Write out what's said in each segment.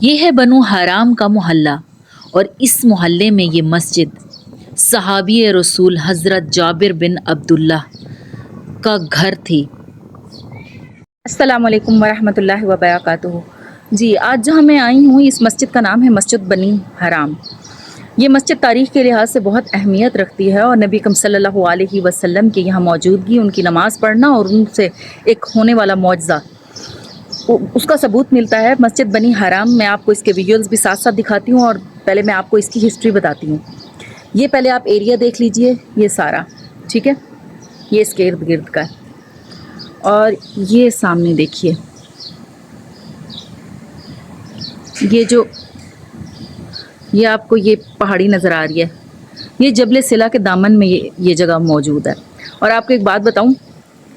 یہ ہے بنو حرام کا محلہ، اور اس محلے میں یہ مسجد صحابی رسول حضرت جابر بن عبداللہ کا گھر تھی۔ السلام علیکم ورحمۃ اللہ وبرکاتہ۔ جی، آج جہاں میں آئی ہوں اس مسجد کا نام ہے مسجد بنی حرام۔ یہ مسجد تاریخ کے لحاظ سے بہت اہمیت رکھتی ہے، اور نبی اکرم صلی اللہ علیہ وسلم کے یہاں موجودگی، ان کی نماز پڑھنا اور ان سے ایک ہونے والا معجزہ اس کا ثبوت ملتا ہے۔ مسجد بنی حرام میں آپ کو اس کے ویڈیوز بھی ساتھ ساتھ دکھاتی ہوں، اور پہلے میں آپ کو اس کی ہسٹری بتاتی ہوں۔ یہ پہلے آپ ایریا دیکھ لیجئے، یہ سارا ٹھیک ہے، یہ اس کے ارد گرد کا ہے، اور یہ سامنے دیکھیے، یہ آپ کو یہ پہاڑی نظر آ رہی ہے، یہ جبل سلا کے دامن میں یہ جگہ موجود ہے۔ اور آپ کو ایک بات بتاؤں،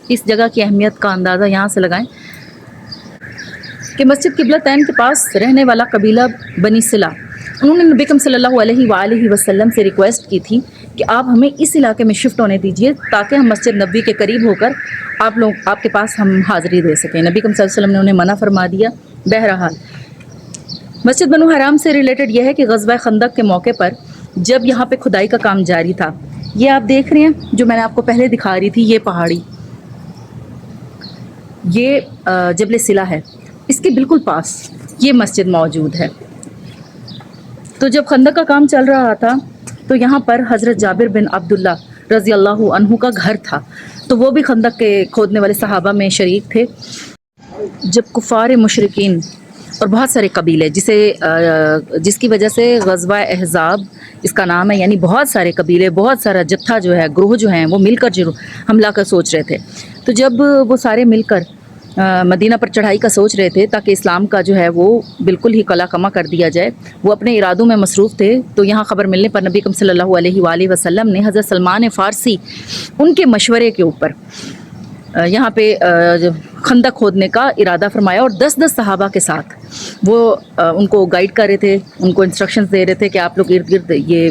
اس جگہ کی اہمیت کا اندازہ یہاں سے لگائیں کہ مسجد قبلہ تین کے پاس رہنے والا قبیلہ بنی سلا، انہوں نے نبی اکرم صلی اللہ علیہ وآلہ وسلم سے ریکویسٹ کی تھی کہ آپ ہمیں اس علاقے میں شفٹ ہونے دیجئے تاکہ ہم مسجد نبوی کے قریب ہو کر آپ کے پاس ہم حاضری دے سکیں۔ نبی اکرم صلی اللہ علیہ وسلم نے انہیں منع فرما دیا۔ بہرحال مسجد بنو حرام سے ریلیٹڈ یہ ہے کہ غزوہ خندق کے موقع پر جب یہاں پہ کھدائی کا کام جاری تھا، یہ آپ دیکھ رہے ہیں جو میں نے آپ کو پہلے دکھا رہی تھی، یہ پہاڑی، یہ جبل سلا ہے، اس کے بالکل پاس یہ مسجد موجود ہے۔ تو جب خندق کا کام چل رہا تھا تو یہاں پر حضرت جابر بن عبداللہ رضی اللہ عنہ کا گھر تھا، تو وہ بھی خندق کے کھودنے والے صحابہ میں شریک تھے۔ جب کفار مشرکین اور بہت سارے قبیلے جس کی وجہ سے غزوہ احزاب اس کا نام ہے، یعنی بہت سارے قبیلے، بہت سارا جتھا جو ہے، گروہ جو ہیں، وہ مل کر حملہ کا سوچ رہے تھے۔ تو جب وہ سارے مل کر مدینہ پر چڑھائی کا سوچ رہے تھے تاکہ اسلام کا جو ہے وہ بالکل ہی قلع کما کر دیا جائے، وہ اپنے ارادوں میں مصروف تھے، تو یہاں خبر ملنے پر نبی اکرم صلی اللہ علیہ وآلہ وسلم نے حضرت سلمان فارسی ان کے مشورے کے اوپر یہاں پہ خندق کھودنے کا ارادہ فرمایا، اور 10 صحابہ کے ساتھ وہ ان کو گائیڈ کر رہے تھے، ان کو انسٹرکشنز دے رہے تھے کہ آپ لوگ ارد گرد یہ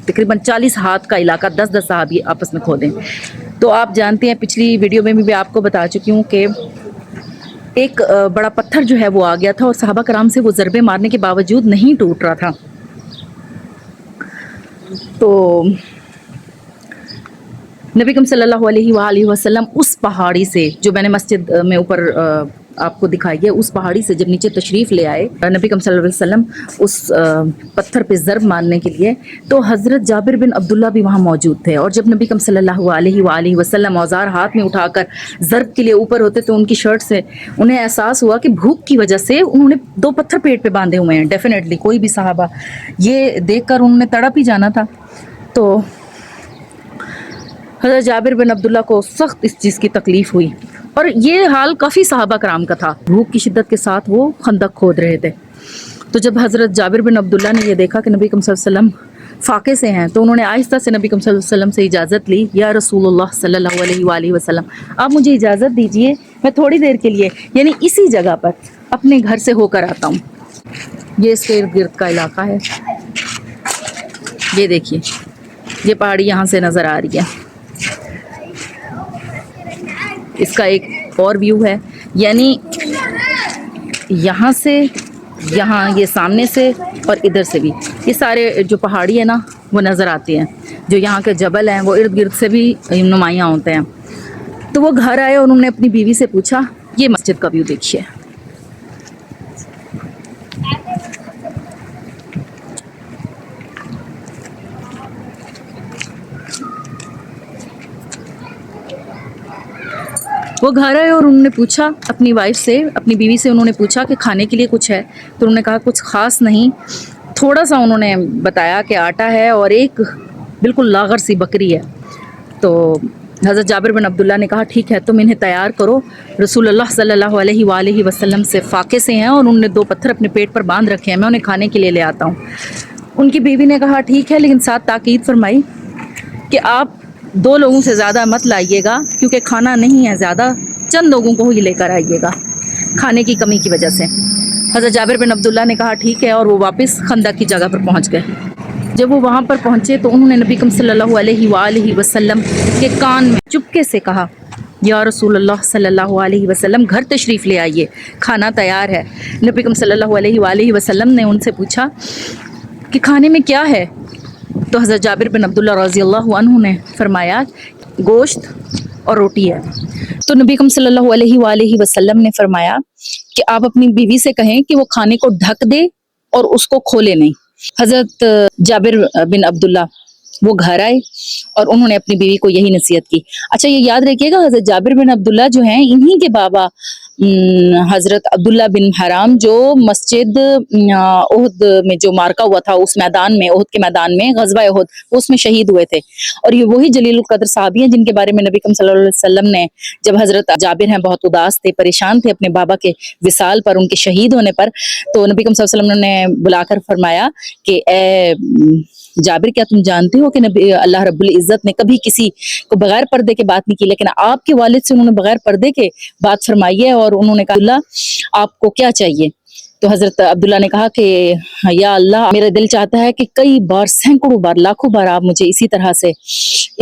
تقریباً 40 ہاتھ کا علاقہ 10 صحابی آپس میں کھودیں۔ تو آپ جانتے ہیں، پچھلی ویڈیو میں بھی آپ کو بتا چکی ہوں کہ ایک بڑا پتھر جو ہے وہ آ گیا تھا، اور صحابہ کرام سے وہ ضربے مارنے کے باوجود نہیں ٹوٹ رہا تھا۔ تو نبی اکرم صلی اللہ علیہ وآلہ وسلم اس پہاڑی سے، جو میں نے مسجد میں اوپر آپ کو دکھائی ہے، اس پہاڑی سے جب نیچے تشریف لے آئے نبی اکرم صلی اللہ علیہ وسلم اس پتھر پہ ضرب مارنے کے لیے، تو حضرت جابر بن عبداللہ بھی وہاں موجود تھے، اور جب نبی اکرم صلی اللہ علیہ وآلہ وسلم اوزار ہاتھ میں اٹھا کر ضرب کے لیے اوپر ہوتے تو ان کی شرٹ سے انہیں احساس ہوا کہ بھوک کی وجہ سے انہوں نے 2 پتھر پیٹ پہ باندھے ہوئے ہیں۔ ڈیفینیٹلی کوئی بھی صحابہ یہ دیکھ کر انہوں نے تڑپ ہی جانا تھا۔ تو حضرت جابر بن عبداللہ کو سخت اس چیز کی تکلیف ہوئی، اور یہ حال کافی صحابہ کرام کا تھا، بھوک کی شدت کے ساتھ وہ خندق کھود رہے تھے۔ تو جب حضرت جابر بن عبداللہ نے یہ دیکھا کہ نبی اکرم صلی اللہ علیہ وسلم فاقے سے ہیں، تو انہوں نے آہستہ سے نبی اکرم صلی اللہ علیہ وسلم سے اجازت لی، یا رسول اللہ صلی اللہ علیہ وآلہ وسلم، آپ مجھے اجازت دیجئے، میں تھوڑی دیر کے لیے یعنی اسی جگہ پر اپنے گھر سے ہو کر آتا ہوں۔ یہ اس کے ارد گرد کا علاقہ ہے، یہ دیکھیے، یہ پہاڑی یہاں سے نظر آ رہی ہے۔ اس کا ایک اور ویو ہے، یعنی یہاں سے، یہاں یہ سامنے سے اور ادھر سے بھی یہ سارے جو پہاڑی ہے نا وہ نظر آتے ہیں، جو یہاں کے جبل ہیں وہ ارد گرد سے بھی نمایاں ہوتے ہیں۔ تو وہ گھر آئے اور انہوں نے اپنی بیوی سے پوچھا، یہ مسجد کا ویو دیکھیے، وہ گھر آئے اور انہوں نے پوچھا اپنی وائف سے، اپنی بیوی سے انہوں نے پوچھا کہ کھانے کے لیے کچھ ہے؟ تو انہوں نے کہا کچھ خاص نہیں، تھوڑا سا انہوں نے بتایا کہ آٹا ہے اور ایک بالکل لاغر سی بکری ہے۔ تو حضرت جابر بن عبداللہ نے کہا ٹھیک ہے، تم انہیں تیار کرو، رسول اللہ صلی اللہ علیہ وآلہ وسلم سے فاقے سے ہیں، اور انہوں نے 2 پتھر اپنے پیٹ پر باندھ رکھے ہیں، میں انہیں کھانے کے لیے لے آتا ہوں۔ ان کی بیوی نے کہا ٹھیک ہے، لیکن ساتھ تاکید فرمائی کہ آپ 2 لوگوں سے زیادہ مت لائیے گا، کیونکہ کھانا نہیں ہے زیادہ، چند لوگوں کو ہی لے کر آئیے گا کھانے کی کمی کی وجہ سے۔ حضرت جابر بن عبداللہ نے کہا ٹھیک ہے، اور وہ واپس خندق کی جگہ پر پہنچ گئے۔ جب وہ وہاں پر پہنچے تو انہوں نے نبی اکرم صلی اللہ علیہ وآلہ وسلم کے کان میں چپکے سے کہا، یا رسول اللہ صلی اللہ علیہ وسلم گھر تشریف لے آئیے، کھانا تیار ہے۔ نبی کریم صلی اللہ علیہ وآلہ وسلم نے ان سے پوچھا کہ کھانے میں کیا ہے؟ تو حضرت جابر بن عبداللہ رضی اللہ عنہ نے فرمایا گوشت اور روٹی ہے۔ تو نبی کریم صلی اللہ علیہ وآلہ وسلم نے فرمایا کہ آپ اپنی بیوی سے کہیں کہ وہ کھانے کو ڈھک دے اور اس کو کھولے نہیں۔ حضرت جابر بن عبداللہ وہ گھر آئے اور انہوں نے اپنی بیوی کو یہی نصیحت کی۔ اچھا یہ یاد رکھیے گا حضرت جابر بن عبداللہ جو ہیں انہی کے بابا حضرت عبداللہ بن حرام جو مسجد احد میں جو مارکا ہوا تھا، اس میدان میں، احد کے میدان میں، غزوہ احد، اس میں شہید ہوئے تھے، اور یہ وہی جلیل القدر صحابی ہیں جن کے بارے میں نبی کریم صلی اللہ علیہ وسلم نے جب حضرت جابر ہیں بہت اداس تھے، پریشان تھے اپنے بابا کے وصال پر، ان کے شہید ہونے پر، تو نبی کریم صلی اللہ علیہ وسلم نے بلا کر فرمایا کہ اے جابر کیا تم جانتے ہو کہ نبی اللہ رب العزت نے کبھی کسی کو بغیر پردے کے بات نہیں کی، لیکن آپ کے والد سے انہوں نے بغیر پردے کے بات فرمائی ہے، اور انہوں نے کہا اللہ آپ کو کیا چاہیے؟ تو حضرت عبداللہ نے کہا کہ یا اللہ میرا دل چاہتا ہے کہ کئی بار، سینکڑوں بار، لاکھوں بار آپ مجھے اسی طرح سے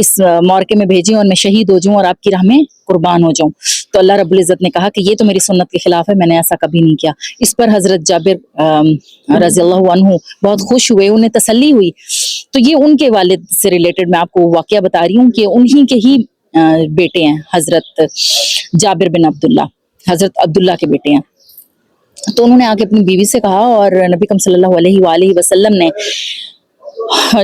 اس معرکے میں بھیجیں اور میں شہید ہو جاؤں اور آپ کی راہ میں قربان ہو جاؤں۔ تو اللہ رب العزت نے کہا کہ یہ تو میری سنت کے خلاف ہے، میں نے ایسا کبھی نہیں کیا۔ اس پر حضرت جابر رضی اللہ عنہ بہت خوش ہوئے، انہیں تسلی ہوئی۔ تو یہ ان کے والد سے ریلیٹڈ میں آپ کو واقعہ بتا رہی ہوں کہ انہی کے ہی بیٹے ہیں حضرت جابر بن عبداللہ، حضرت عبداللہ کے بیٹے ہیں۔ تو انہوں نے آ کے اپنی بیوی سے کہا، اور نبی کریم صلی اللہ علیہ وآلہ وسلم نے،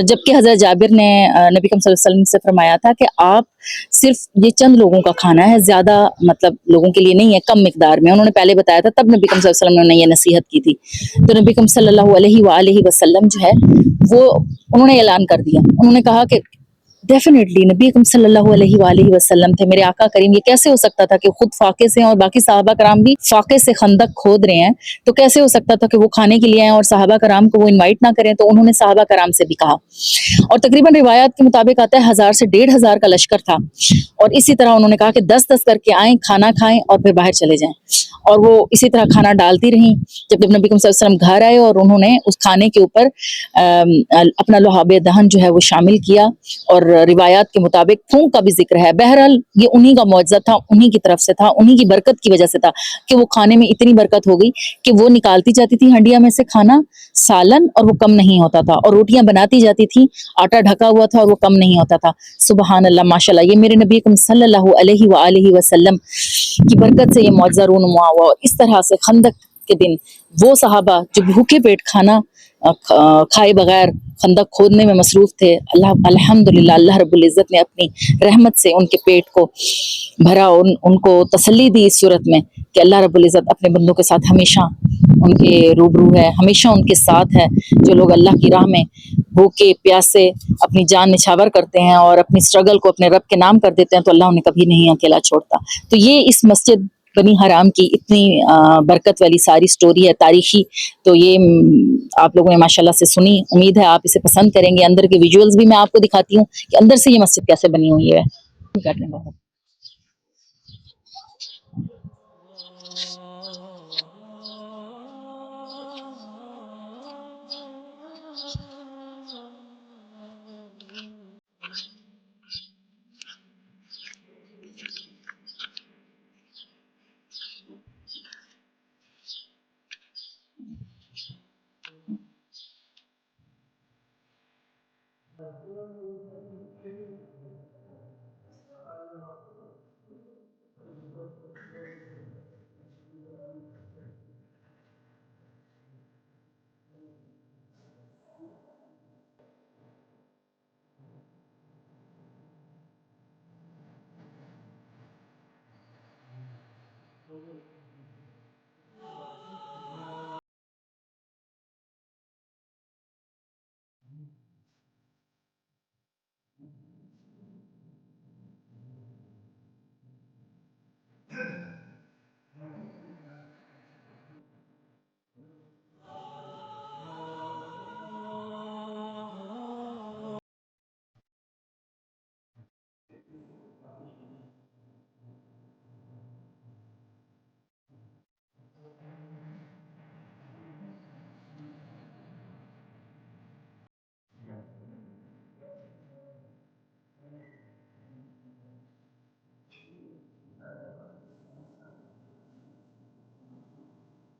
جبکہ حضرت جابر نے نبی کریم صلی اللہ علیہ وسلم سے فرمایا تھا کہ آپ صرف یہ چند لوگوں کا کھانا ہے، زیادہ مطلب لوگوں کے لیے نہیں ہے، کم مقدار میں، انہوں نے پہلے بتایا تھا، تب نبی کریم صلی اللہ علیہ وسلم نے یہ نصیحت کی تھی۔ تو نبی کریم صلی اللہ علیہ وآلہ وسلم جو ہے وہ انہوں نے اعلان کر دیا، انہوں نے کہا کہ ڈیفینیٹلی نبی اکرم صلی اللہ علیہ وآلہ وسلم تھے، میرے آقا کریم، یہ کیسے ہو سکتا تھا کہ خود فاقے سے، اور باقی صحابہ کرام بھی فاقے سے خندق کھود رہے ہیں، تو کیسے ہو سکتا تھا کہ وہ کھانے کے لیے آئیں اور صحابہ کرام کو وہ انوائٹ نہ کریں؟ تو انہوں نے صحابہ کرام سے بھی کہا، اور تقریباً روایات کے مطابق آتا ہے 1000 سے 1500 کا لشکر تھا، اور اسی طرح انہوں نے کہا کہ 10 کر کے آئیں، کھانا کھائیں اور پھر باہر چلے جائیں، اور وہ اسی طرح کھانا ڈالتی رہیں، جب نبی کریم صلی اللہ علیہ وسلم گھر آئے اور انہوں نے اس کھانے کے اوپر اپنا لعاب دہن جو ہے وہ شامل کیا، اور روایات کے مطابق پھونک کا بھی ذکر ہے۔ بہرحال یہ انہی کا معجزہ تھا، انہی کی طرف سے تھا، انہی کی برکت کی وجہ سے تھا کہ وہ کھانے میں اتنی برکت ہو گئی کہ وہ نکالتی جاتی تھی ہنڈیا میں سے کھانا، سالن، اور وہ کم نہیں ہوتا تھا، اور روٹیاں بناتی جاتی تھی، آٹا ڈھکا ہوا تھا اور وہ کم نہیں ہوتا تھا۔ سبحان اللہ، ماشاءاللہ، یہ میرے نبی اکرم صلی اللہ علیہ وآلہ وسلم کی برکت سے یہ معجزہ رونما ہوا۔ اور اس طرح سے خندق کے دن وہ صحابہ جو بھوکے پیٹ کھانا کھائے بغیر خندق کھودنے میں مصروف تھے، الحمدللہ اللہ رب العزت نے اپنی رحمت سے ان کے پیٹ کو بھرا، ان کو تسلی دی اس صورت میں کہ اللہ رب العزت اپنے بندوں کے ساتھ ہمیشہ ان کے روبرو ہے، ہمیشہ ان کے ساتھ ہے۔ جو لوگ اللہ کی راہ میں بھوکے پیاسے اپنی جان نچھاور کرتے ہیں اور اپنی سٹرگل کو اپنے رب کے نام کر دیتے ہیں، تو اللہ انہیں کبھی نہیں اکیلا چھوڑتا۔ تو یہ اس مسجد بنی حرام کی اتنی برکت والی ساری سٹوری ہے تاریخی، تو یہ آپ لوگوں نے ماشاءاللہ سے سنی، امید ہے آپ اسے پسند کریں گے۔ اندر کے ویژولز بھی میں آپ کو دکھاتی ہوں کہ اندر سے یہ مسجد کیسے بنی ہوئی ہے۔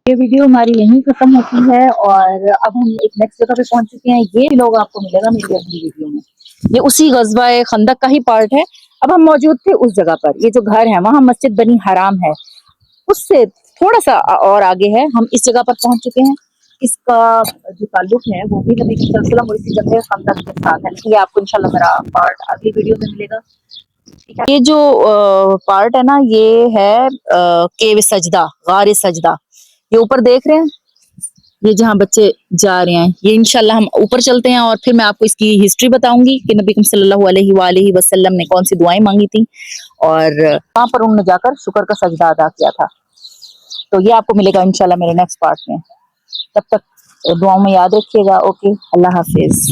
یہ ویڈیو ہماری یہیں ختم ہوتی ہے اور اب ہم ایک نیکسٹ جگہ پہ پہنچ چکے ہیں. یہ لوگ آپ کو ملے گا میری اگلی ویڈیو میں. یہ اسی غزوہ خندق کا ہی پارٹ ہے. اب ہم موجود تھے اس جگہ پر. یہ جو گھر ہے وہاں مسجد بنی حرام ہے. اس سے تھوڑا سا اور آگے ہے. ہم اس جگہ پر پہنچ چکے ہیں. اس کا جو تعلق ہے وہ بھی نبی کی صلی اللہ علیہ وسلم اور اسی جگہ خندق کے ساتھ ہے. لیکن یہ آپ کو انشاءاللہ میرا پارٹ اگلی ویڈیو میں ملے گا. یہ جو پارٹ ہے نا یہ ہے کیو سجدہ, غار سجدہ. یہ اوپر دیکھ رہے ہیں, یہ جہاں بچے جا رہے ہیں, یہ انشاءاللہ ہم اوپر چلتے ہیں اور پھر میں آپ کو اس کی ہسٹری بتاؤں گی کہ نبی صلی اللہ علیہ وآلہ وسلم نے کون سی دعائیں مانگی تھیں اور وہاں پر انہوں نے جا کر شکر کا سجدہ ادا کیا تھا. تو یہ آپ کو ملے گا انشاءاللہ میرے نیکسٹ پارٹ میں. تب تک دعاؤں میں یاد رکھیے گا. اوکے, اللہ حافظ.